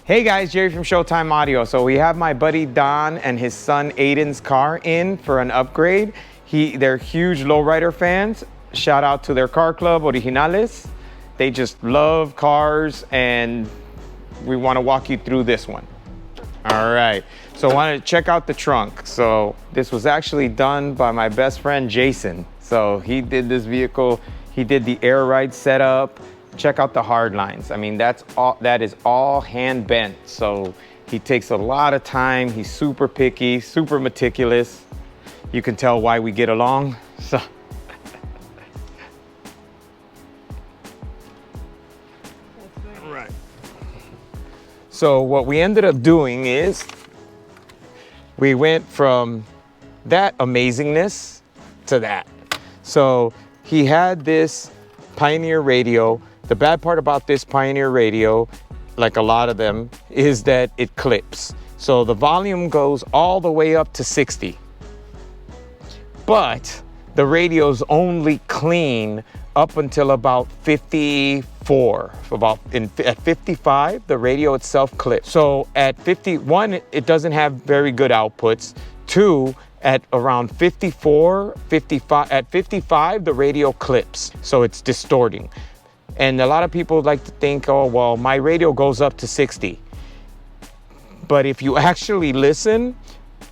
Hey guys, Jerry from Showtime Audio. So we have my buddy Don and his son Aiden's car in for an upgrade. They're huge lowrider fans. Shout out to their car club, Originales. They just love cars, and we want to walk you through this one. All right, so I want to check out the trunk. So this was actually done by my best friend Jason. So he did this vehicle, he did the air ride setup. Check out the hard lines. I mean, that is all hand bent. So he takes a lot of time. He's super picky, super meticulous. You can tell why we get along. So right. So what we ended up doing is we went from that amazingness to that. So he had this Pioneer radio. The bad part about this Pioneer radio, like a lot of them, is that it clips. So the volume goes all the way up to 60. But the radio's only clean up until about 54. At 55, the radio itself clips. So at 51, it doesn't have very good outputs. 2, at around 54, 55, at 55, the radio clips. So it's distorting. And a lot of people like to think, oh, well, my radio goes up to 60. But if you actually listen,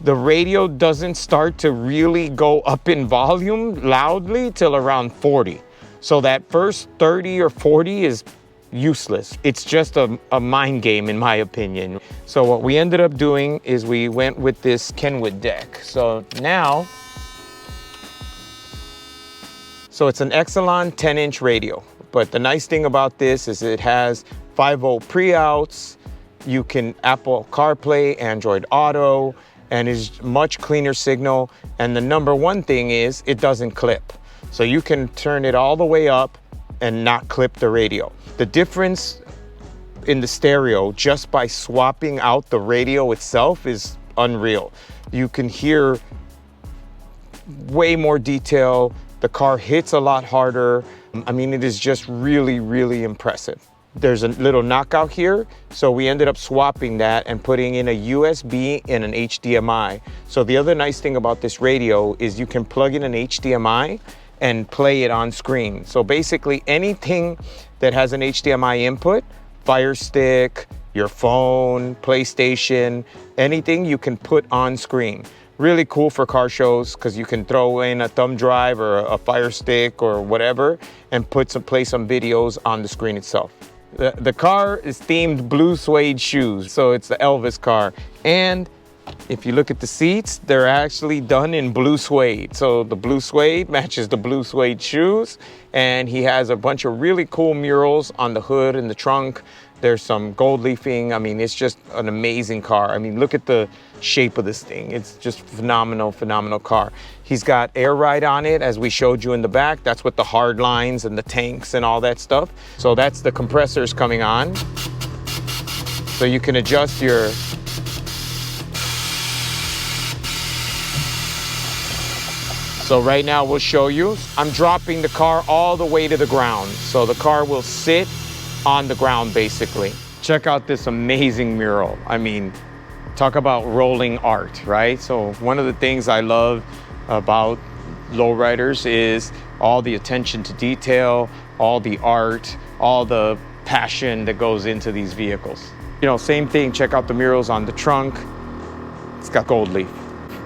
the radio doesn't start to really go up in volume loudly till around 40. So that first 30 or 40 is useless. It's just a mind game, in my opinion. So what we ended up doing is we went with this Kenwood deck. So now, it's an Exelon 10-inch radio. But the nice thing about this is it has 5-volt pre-outs. You can Apple CarPlay, Android Auto, and is much cleaner signal. And the number one thing is it doesn't clip. So you can turn it all the way up and not clip the radio. The difference in the stereo just by swapping out the radio itself is unreal. You can hear way more detail. The car hits a lot harder. I mean, it is just really, really impressive. There's a little knockout here, so we ended up swapping that and putting in a USB and an HDMI. So the other nice thing about this radio is you can plug in an HDMI and play it on screen. So basically anything that has an HDMI input, Fire Stick, your phone, PlayStation, anything you can put on screen. Really cool for car shows because you can throw in a thumb drive or a Fire Stick or whatever and play some videos on the screen itself. The car is themed blue suede shoes, so it's the Elvis car. And if you look at the seats, they're actually done in blue suede. So the blue suede matches the blue suede shoes, and he has a bunch of really cool murals on the hood and the trunk. There's some gold leafing. I mean, it's just an amazing car. I mean, look at the shape of this thing. It's just phenomenal, phenomenal car. He's got air ride on it, as we showed you in the back. That's with the hard lines and the tanks and all that stuff. So that's the compressors coming on. So you can adjust your So right now we'll show you. I'm dropping the car all the way to the ground. So the car will sit on the ground basically. Check out this amazing mural. I mean, talk about rolling art, right? So one of the things I love about lowriders is all the attention to detail, all the art, all the passion that goes into these vehicles. You know, same thing, check out the murals on the trunk. It's got gold leaf.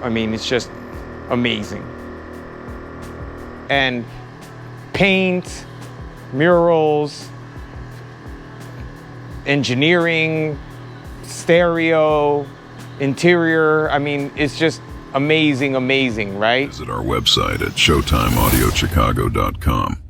I mean, it's just amazing. And paint, murals, engineering, stereo, interior. I mean, it's just amazing, amazing, right? Visit our website at showtimeaudiochicago.com.